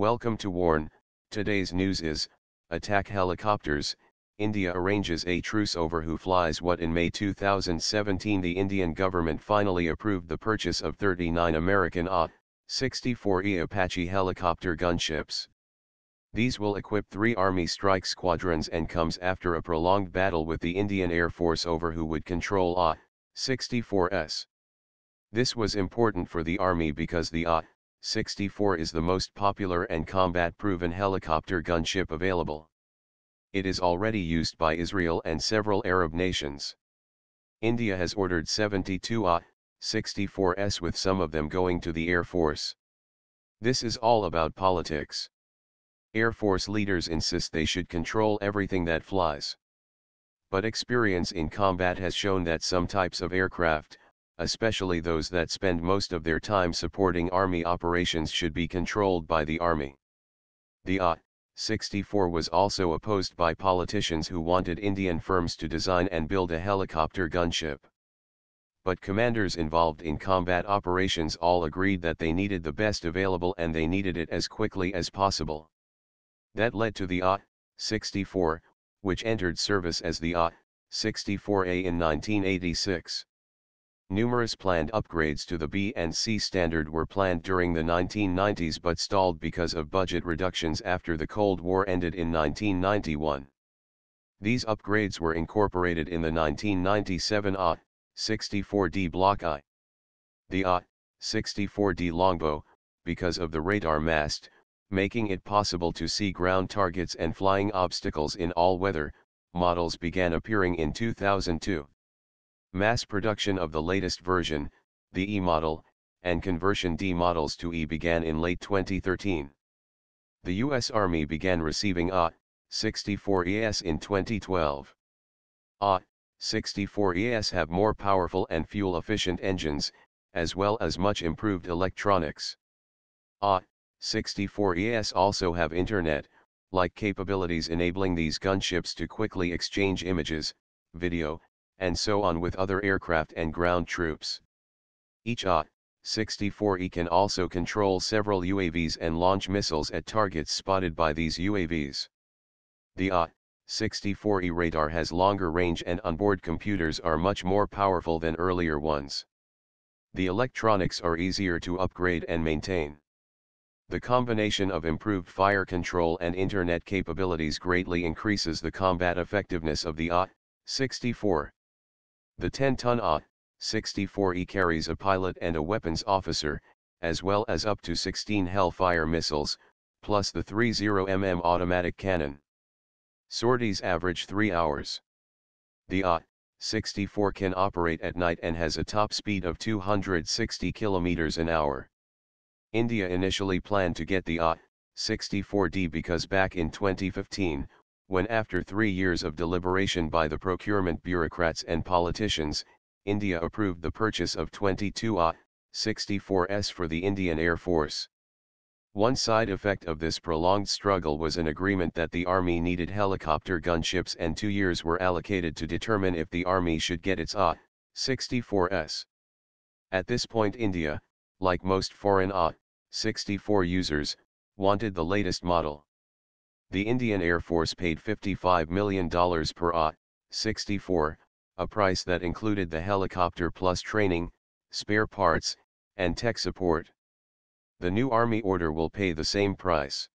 Welcome to Warn. Today's news is, attack helicopters. India arranges a truce over who flies what. In May 2017 the Indian government finally approved the purchase of 39 American AH-64E Apache helicopter gunships. These will equip 3 Army strike squadrons and comes after a prolonged battle with the Indian Air Force over who would control AH-64s. This was important for the Army because the AH-64 is the most popular and combat-proven helicopter gunship available. It is already used by Israel and several Arab nations. India has ordered 72 AH-64s, with some of them going to the Air Force. This is all about politics. Air Force leaders insist they should control everything that flies. But experience in combat has shown that some types of aircraft, especially those that spend most of their time supporting Army operations, should be controlled by the Army. The AH-64 was also opposed by politicians who wanted Indian firms to design and build a helicopter gunship. But commanders involved in combat operations all agreed that they needed the best available and they needed it as quickly as possible. That led to the AH-64, which entered service as the AH-64A in 1986. Numerous planned upgrades to the B and C standard were planned during the 1990s but stalled because of budget reductions after the Cold War ended in 1991. These upgrades were incorporated in the 1997 AH-64D Block I. The AH-64D Longbow, because of the radar mast, making it possible to see ground targets and flying obstacles in all weather, models began appearing in 2002. Mass production of the latest version, the E model, and conversion D models to E began in late 2013. The U.S. Army began receiving AH-64Es in 2012. AH-64Es have more powerful and fuel-efficient engines, as well as much improved electronics. AH-64Es also have Internet-like capabilities, enabling these gunships to quickly exchange images, video, and so on with other aircraft and ground troops. Each AH-64E can also control several UAVs and launch missiles at targets spotted by these UAVs. The AH-64E radar has longer range and onboard computers are much more powerful than earlier ones. The electronics are easier to upgrade and maintain. The combination of improved fire control and Internet capabilities greatly increases the combat effectiveness of the AH-64. The 10-ton AH-64E carries a pilot and a weapons officer, as well as up to 16 Hellfire missiles, plus the 30mm automatic cannon. Sorties average 3 hours. The AH-64 can operate at night and has a top speed of 260 km an hour. India initially planned to get the AH-64D because back in 2015, when after 3 years of deliberation by the procurement bureaucrats and politicians, India approved the purchase of 22 AH-64s for the Indian Air Force. One side effect of this prolonged struggle was an agreement that the Army needed helicopter gunships and 2 years were allocated to determine if the Army should get its AH-64s. At this point India, like most foreign AH-64 users, wanted the latest model. The Indian Air Force paid $55 million per AH-64, a price that included the helicopter plus training, spare parts, and tech support. The new Army order will pay the same price.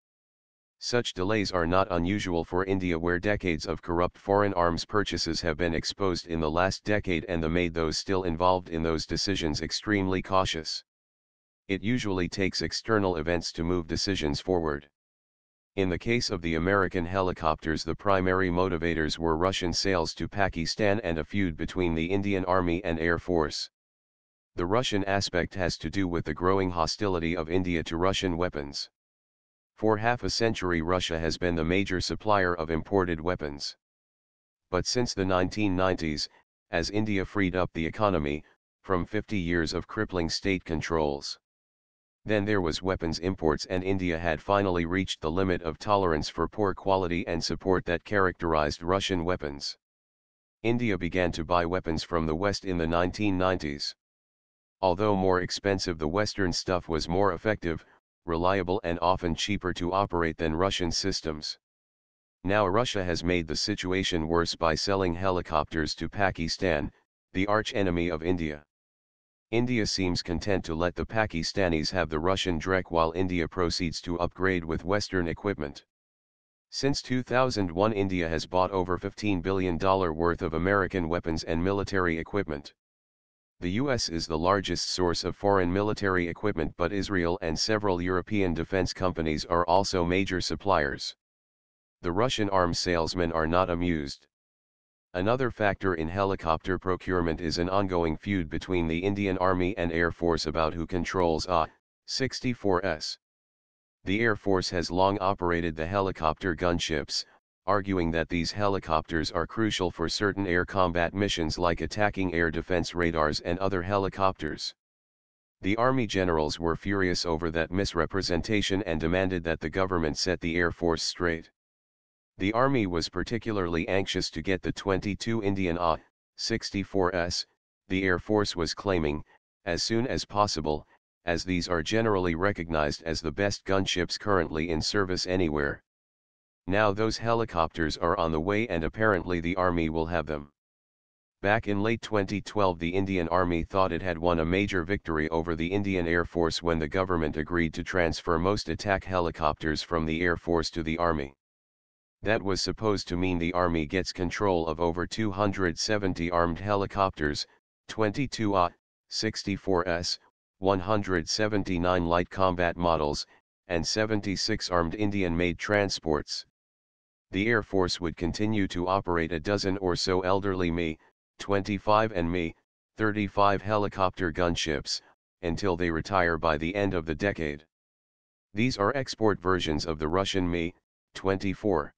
Such delays are not unusual for India, where decades of corrupt foreign arms purchases have been exposed in the last decade and made those still involved in those decisions extremely cautious. It usually takes external events to move decisions forward. In the case of the American helicopters, the primary motivators were Russian sales to Pakistan and a feud between the Indian Army and Air Force. The Russian aspect has to do with the growing hostility of India to Russian weapons. For half a century Russia has been the major supplier of imported weapons. But since the 1990s, as India freed up the economy, from 50 years of crippling state controls, then there was weapons imports, and India had finally reached the limit of tolerance for poor quality and support that characterized Russian weapons. India began to buy weapons from the West in the 1990s. Although more expensive, the Western stuff was more effective, reliable and often cheaper to operate than Russian systems. Now Russia has made the situation worse by selling helicopters to Pakistan, the arch-enemy of India. India seems content to let the Pakistanis have the Russian Drek while India proceeds to upgrade with Western equipment. Since 2001, India has bought over $15 billion worth of American weapons and military equipment. The US is the largest source of foreign military equipment, but Israel and several European defense companies are also major suppliers. The Russian arms salesmen are not amused. Another factor in helicopter procurement is an ongoing feud between the Indian Army and Air Force about who controls AH-64Es. The Air Force has long operated the helicopter gunships, arguing that these helicopters are crucial for certain air combat missions like attacking air defense radars and other helicopters. The Army generals were furious over that misrepresentation and demanded that the government set the Air Force straight. The Army was particularly anxious to get the 22 Indian AH-64Es, the Air Force was claiming, as soon as possible, as these are generally recognized as the best gunships currently in service anywhere. Now those helicopters are on the way and apparently the Army will have them. Back in late 2012, the Indian Army thought it had won a major victory over the Indian Air Force when the government agreed to transfer most attack helicopters from the Air Force to the Army. That was supposed to mean the Army gets control of over 270 armed helicopters, 22 AH-64Es, 179 light combat models, and 76 armed Indian-made transports. The Air Force would continue to operate a dozen or so elderly Mi-25 and Mi-35 helicopter gunships, until they retire by the end of the decade. These are export versions of the Russian Mi-24.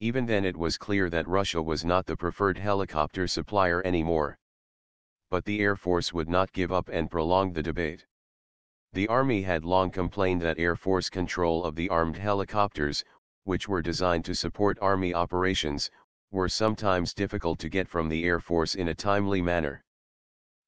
Even then it was clear that Russia was not the preferred helicopter supplier anymore. But the Air Force would not give up and prolonged the debate. The Army had long complained that Air Force control of the armed helicopters, which were designed to support Army operations, were sometimes difficult to get from the Air Force in a timely manner.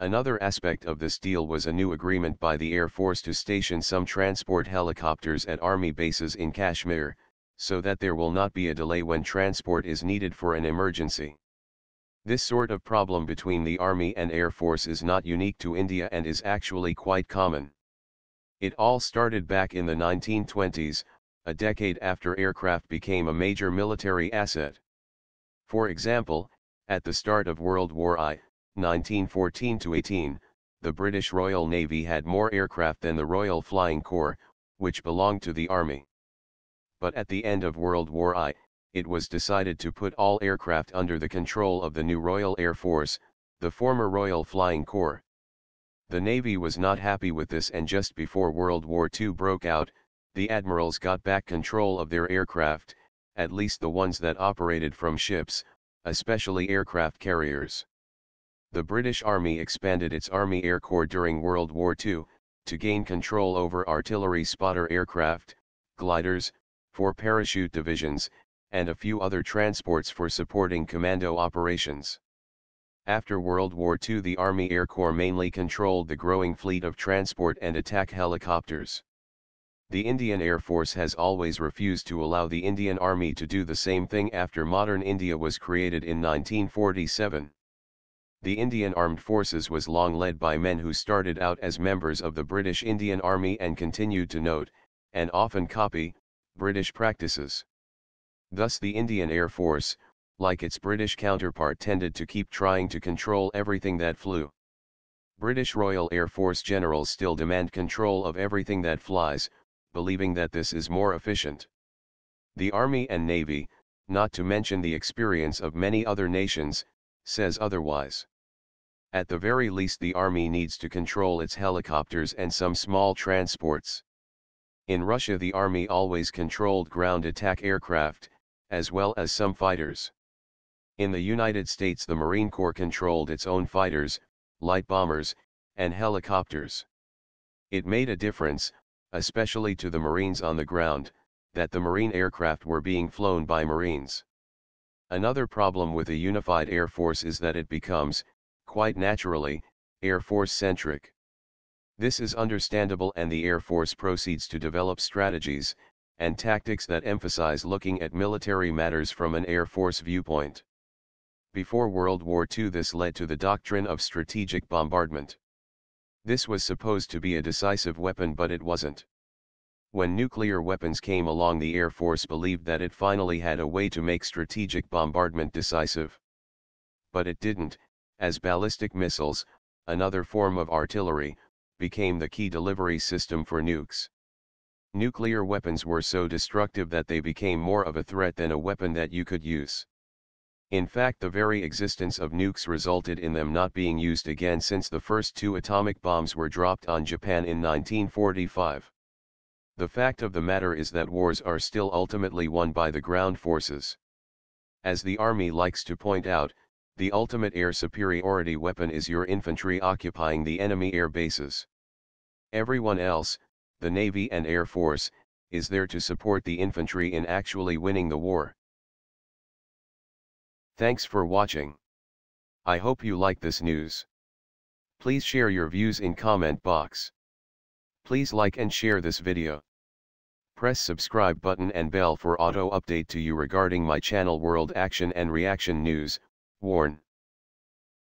Another aspect of this deal was a new agreement by the Air Force to station some transport helicopters at Army bases in Kashmir, so that there will not be a delay when transport is needed for an emergency. This sort of problem between the Army and Air Force is not unique to India and is actually quite common. It all started back in the 1920s, a decade after aircraft became a major military asset. For example, at the start of World War I, 1914-18, the British Royal Navy had more aircraft than the Royal Flying Corps, which belonged to the Army. But at the end of World War I, it was decided to put all aircraft under the control of the new Royal Air Force, the former Royal Flying Corps. The Navy was not happy with this, and just before World War II broke out, the admirals got back control of their aircraft, at least the ones that operated from ships, especially aircraft carriers. The British Army expanded its Army Air Corps during World War II, to gain control over artillery spotter aircraft, gliders, 4 parachute divisions, and a few other transports for supporting commando operations. After World War II, the Army Air Corps mainly controlled the growing fleet of transport and attack helicopters. The Indian Air Force has always refused to allow the Indian Army to do the same thing after modern India was created in 1947. The Indian Armed Forces was long led by men who started out as members of the British Indian Army and continued to note, and often copy, British practices. Thus the Indian Air Force, like its British counterpart, tended to keep trying to control everything that flew. British Royal Air Force generals still demand control of everything that flies, believing that this is more efficient. The Army and Navy, not to mention the experience of many other nations, says otherwise. At the very least, the Army needs to control its helicopters and some small transports. In Russia, the Army always controlled ground attack aircraft, as well as some fighters. In the United States, the Marine Corps controlled its own fighters, light bombers, and helicopters. It made a difference, especially to the Marines on the ground, that the Marine aircraft were being flown by Marines. Another problem with a unified Air Force is that it becomes, quite naturally, Air Force-centric. This is understandable, and the Air Force proceeds to develop strategies and tactics that emphasize looking at military matters from an Air Force viewpoint. Before World War II, this led to the doctrine of strategic bombardment. This was supposed to be a decisive weapon, but it wasn't. When nuclear weapons came along, the Air Force believed that it finally had a way to make strategic bombardment decisive. But it didn't, as ballistic missiles, another form of artillery, became the key delivery system for nukes. Nuclear weapons were so destructive that they became more of a threat than a weapon that you could use. In fact, the very existence of nukes resulted in them not being used again since the first 2 atomic bombs were dropped on Japan in 1945. The fact of the matter is that wars are still ultimately won by the ground forces. As the Army likes to point out, the ultimate air superiority weapon is your infantry occupying the enemy air bases. Everyone else, the Navy and Air Force, is there to support the infantry in actually winning the war. Thanks for watching. I hope you like this news. Please share your views in comment box. Please like and share this video. Press subscribe button and bell for auto update to you regarding my channel World Action and Reaction News. Warn.